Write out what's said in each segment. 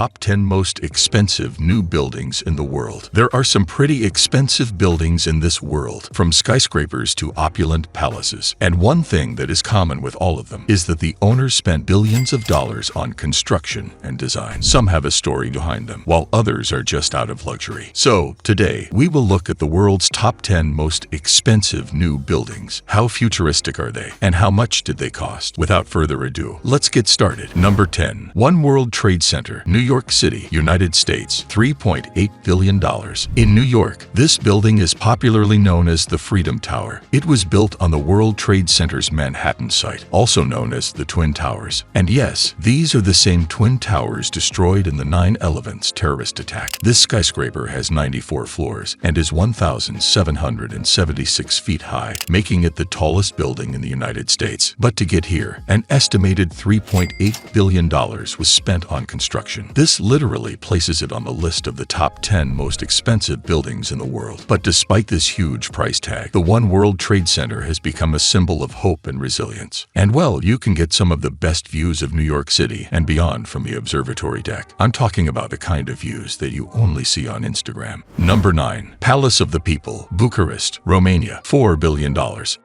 top 10 most expensive new buildings in the world. There are some pretty expensive buildings in this world, from skyscrapers to opulent palaces. And one thing that is common with all of them is that the owners spent billions of dollars on construction and design. Some have a story behind them, while others are just out of luxury. So, today, we will look at the world's top 10 most expensive new buildings. How futuristic are they? And how much did they cost? Without further ado, let's get started. Number 10. One World Trade Center, New York City, United States, $3.8 billion. In New York, this building is popularly known as the Freedom Tower. It was built on the World Trade Center's Manhattan site, also known as the Twin Towers. And yes, these are the same Twin Towers destroyed in the 9/11 terrorist attack. This skyscraper has 94 floors and is 1,776 feet high, making it the tallest building in the United States. But to get here, an estimated $3.8 billion was spent on construction. This literally places it on the list of the top 10 most expensive buildings in the world. But despite this huge price tag, the One World Trade Center has become a symbol of hope and resilience. And well, you can get some of the best views of New York City and beyond from the observatory deck. I'm talking about the kind of views that you only see on Instagram. Number 9. Palace of the People, Bucharest, Romania, $4 billion.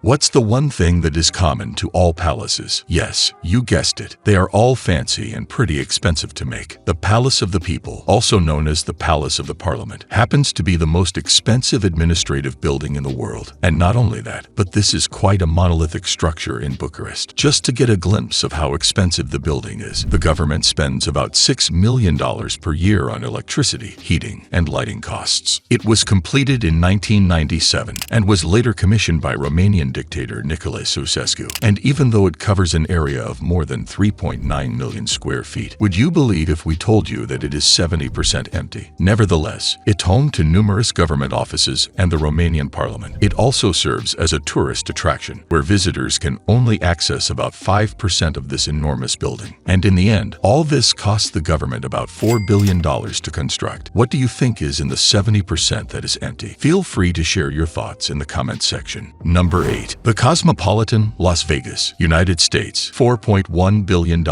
What's the one thing that is common to all palaces? Yes, you guessed it. They are all fancy and pretty expensive to make. The Palace of the People, also known as the Palace of the Parliament, happens to be the most expensive administrative building in the world. And not only that, but this is quite a monolithic structure in Bucharest. Just to get a glimpse of how expensive the building is, the government spends about $6 million per year on electricity, heating, and lighting costs. It was completed in 1997 and was later commissioned by Romanian dictator Nicolae Ceausescu. And even though it covers an area of more than 3.9 million square feet, would you believe if we told you that it is 70% empty? Nevertheless, it's home to numerous government offices and the Romanian parliament. It also serves as a tourist attraction, where visitors can only access about 5% of this enormous building. And in the end, all this cost the government about $4 billion to construct. What do you think is in the 70% that is empty? Feel free to share your thoughts in the comments section. Number 8. The Cosmopolitan, Las Vegas, United States, $4.1 billion.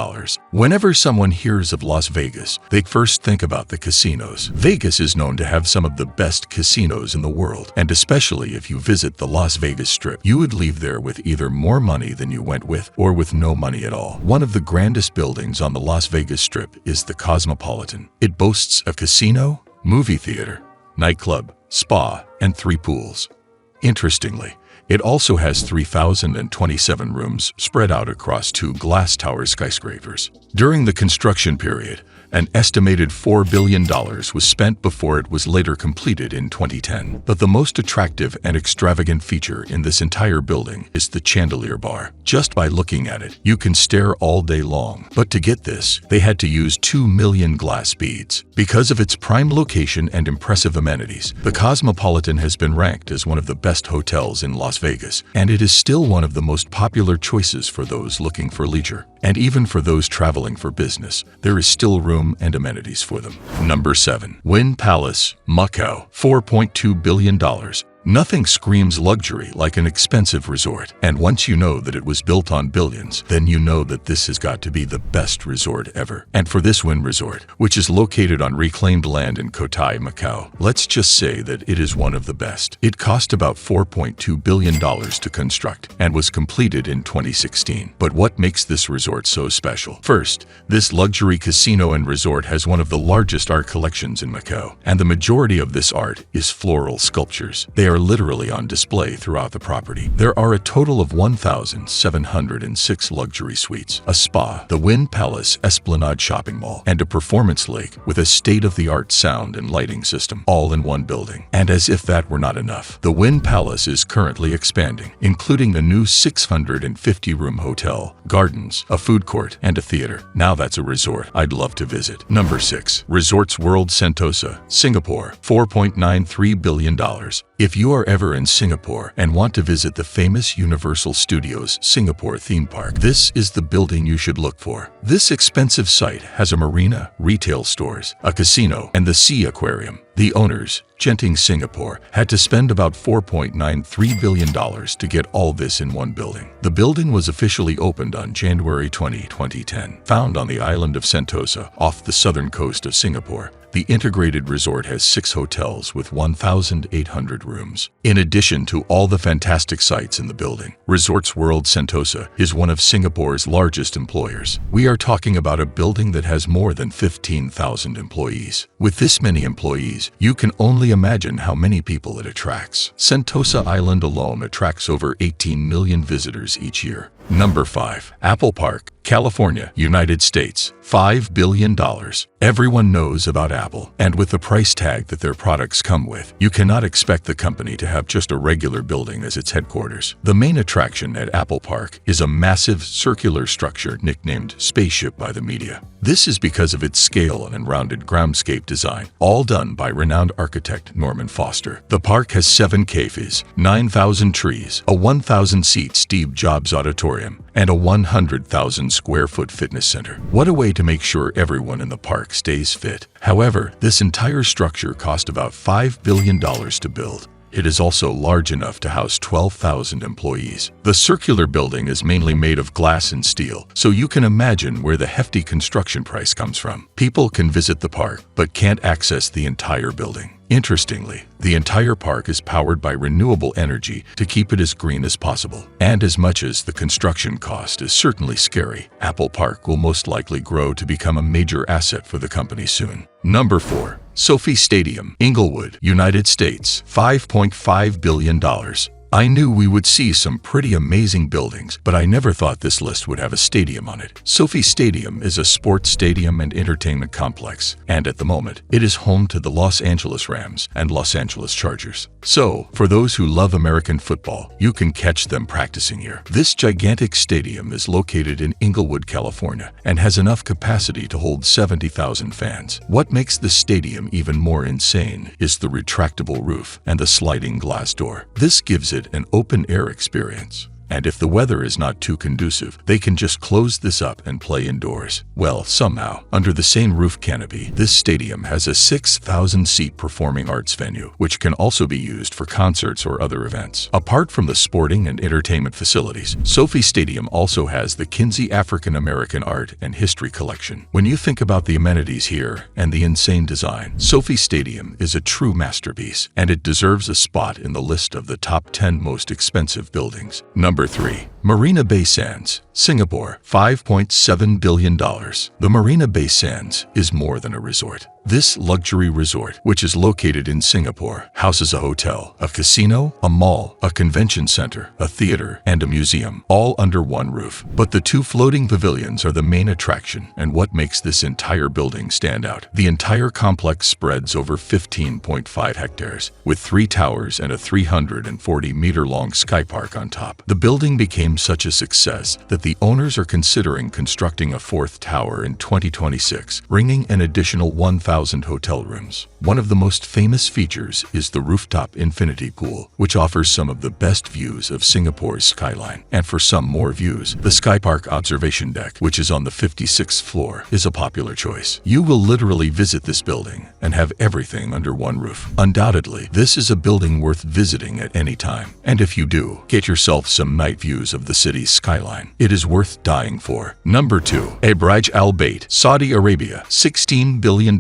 Whenever someone hears of Las Vegas, they first think about the casinos. Vegas is known to have some of the best casinos in the world, and especially if you visit the Las Vegas Strip, you would leave there with either more money than you went with or with no money at all. One of the grandest buildings on the Las Vegas Strip is the Cosmopolitan. It boasts a casino, movie theater, nightclub, spa, and 3 pools. Interestingly, it also has 3,027 rooms spread out across 2 glass tower skyscrapers. During the construction period, an estimated $4 billion was spent before it was later completed in 2010. But the most attractive and extravagant feature in this entire building is the chandelier bar. Just by looking at it, you can stare all day long. But to get this, they had to use 2 million glass beads. Because of its prime location and impressive amenities, the Cosmopolitan has been ranked as one of the best hotels in Las Vegas, and it is still one of the most popular choices for those looking for leisure. And even for those traveling for business, there is still room and amenities for them. Number 7. Wynn Palace, Macau, $4.2 billion. Nothing screams luxury like an expensive resort. And once you know that it was built on billions, then you know that this has got to be the best resort ever. And for this Wynn Resort, which is located on reclaimed land in Cotai, Macau, let's just say that it is one of the best. It cost about $4.2 billion to construct and was completed in 2016. But what makes this resort so special? First, this luxury casino and resort has one of the largest art collections in Macau, and the majority of this art is floral sculptures. They are literally on display throughout the property. There are a total of 1,706 luxury suites, a spa, the Wynn Palace Esplanade shopping mall, and a performance lake with a state-of-the-art sound and lighting system, all in one building. And as if that were not enough, the Wynn Palace is currently expanding, including a new 650-room hotel, gardens, a food court, and a theater. Now that's a resort I'd love to visit. Number 6. Resorts World Sentosa, Singapore, $4.93 billion. If you are ever in Singapore and want to visit the famous Universal Studios Singapore theme park, this is the building you should look for. This expensive site has a marina, retail stores, a casino, and the sea aquarium. The owners, Genting Singapore, had to spend about $4.93 billion to get all this in one building. The building was officially opened on January 2010. Found on the island of Sentosa, off the southern coast of Singapore, the integrated resort has 6 hotels with 1,800 rooms. In addition to all the fantastic sights in the building, Resorts World Sentosa is one of Singapore's largest employers. We are talking about a building that has more than 15,000 employees. With this many employees, you can only imagine how many people it attracts. Sentosa Island alone attracts over 18 million visitors each year. Number 5. Apple Park, California, United States. $5 billion. Everyone knows about Apple, and with the price tag that their products come with, you cannot expect the company to have just a regular building as its headquarters. The main attraction at Apple Park is a massive circular structure nicknamed Spaceship by the media. This is because of its scale and rounded groundscape design, all done by renowned architect Norman Foster. The park has 7 cafes, 9,000 trees, a 1,000-seat Steve Jobs auditorium, and a 100,000-square-foot fitness center. What a way to make sure everyone in the park stays fit. However, this entire structure cost about $5 billion to build. It is also large enough to house 12,000 employees. The circular building is mainly made of glass and steel, so you can imagine where the hefty construction price comes from. People can visit the park, but can't access the entire building. Interestingly, the entire park is powered by renewable energy to keep it as green as possible. And as much as the construction cost is certainly scary, Apple Park will most likely grow to become a major asset for the company soon. Number 4. SoFi Stadium, Inglewood, United States. $5.5 billion. I knew we would see some pretty amazing buildings, but I never thought this list would have a stadium on it. SoFi Stadium is a sports stadium and entertainment complex, and at the moment, it is home to the Los Angeles Rams and Los Angeles Chargers. So, for those who love American football, you can catch them practicing here. This gigantic stadium is located in Inglewood, California, and has enough capacity to hold 70,000 fans. What makes the stadium even more insane is the retractable roof and the sliding glass door. This gives it an open-air experience. And if the weather is not too conducive, they can just close this up and play indoors. Well, somehow, under the same roof canopy, this stadium has a 6,000-seat performing arts venue, which can also be used for concerts or other events. Apart from the sporting and entertainment facilities, SoFi Stadium also has the Kinsey African American Art and History Collection. When you think about the amenities here and the insane design, SoFi Stadium is a true masterpiece, and it deserves a spot in the list of the top 10 most expensive buildings. Number 3. Marina Bay Sands, Singapore. $5.7 billion. The Marina Bay Sands is more than a resort. This luxury resort, which is located in Singapore, houses a hotel, a casino, a mall, a convention center, a theater, and a museum, all under one roof. But the 2 floating pavilions are the main attraction and what makes this entire building stand out. The entire complex spreads over 15.5 hectares, with 3 towers and a 340-meter-long sky park on top. The building became such a success that the owners are considering constructing a 4th tower in 2026, bringing an additional 1,000 hotel rooms. One of the most famous features is the rooftop infinity pool, which offers some of the best views of Singapore's skyline. And for some more views, the Sky Park observation deck, which is on the 56th floor, is a popular choice. You will literally visit this building and have everything under one roof. Undoubtedly, this is a building worth visiting at any time. And if you do, get yourself some night views of the city's skyline. It is worth dying for. Number 2. Burj Al Bait, Saudi Arabia. $16 billion.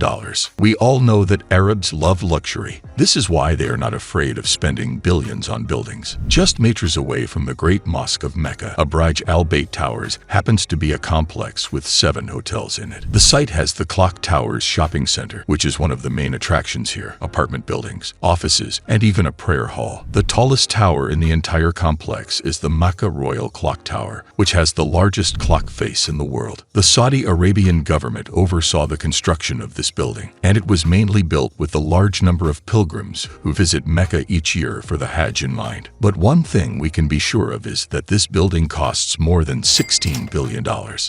We all know that Arabs love luxury. This is why they are not afraid of spending billions on buildings. Just meters away from the Great Mosque of Mecca, a Burj Al Bait Towers happens to be a complex with 7 hotels in it. The site has the Clock Towers shopping center, which is one of the main attractions here, apartment buildings, offices, and even a prayer hall. The tallest tower in the entire complex is the Makkah Royal Clock Tower, which has the largest clock face in the world. The Saudi Arabian government oversaw the construction of this building, and it was mainly built with the large number of pilgrims who visit Mecca each year for the Hajj in mind. But one thing we can be sure of is that this building costs more than $16 billion.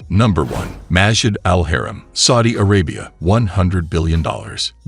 Number 1. Masjid Al Haram, Saudi Arabia. $100 billion.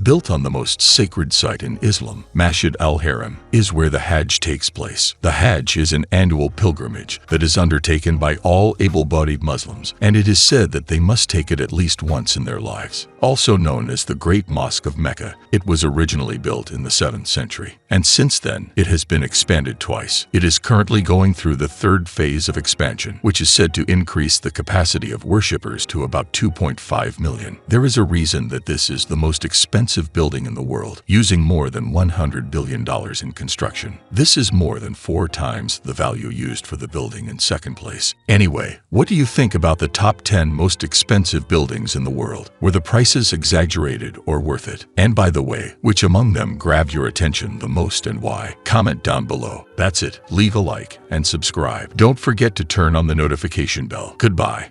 Built on the most sacred site in Islam, Masjid Al Haram is where the Hajj takes place. The Hajj is an annual pilgrimage that is undertaken by all able-bodied Muslims, and it is said that they must take it at least once in their lives. Also known as the Great Mosque of Mecca, it was originally built in the 7th century, and since then it has been expanded twice. It is currently going through the third phase of expansion, which is said to increase the capacity of worshippers to about 2.5 million. There is a reason that this is the most expensive building in the world, using more than $100 billion in construction. This is more than 4 times the value used for the building in second place. Anyway, what do you think about the top 10 most expensive buildings in the world? Were the prices exaggerated or worth it? And by the way, which among them grabbed your attention the most and why? Comment down below. That's it. Leave a like and subscribe. Don't forget to turn on the notification bell. Goodbye.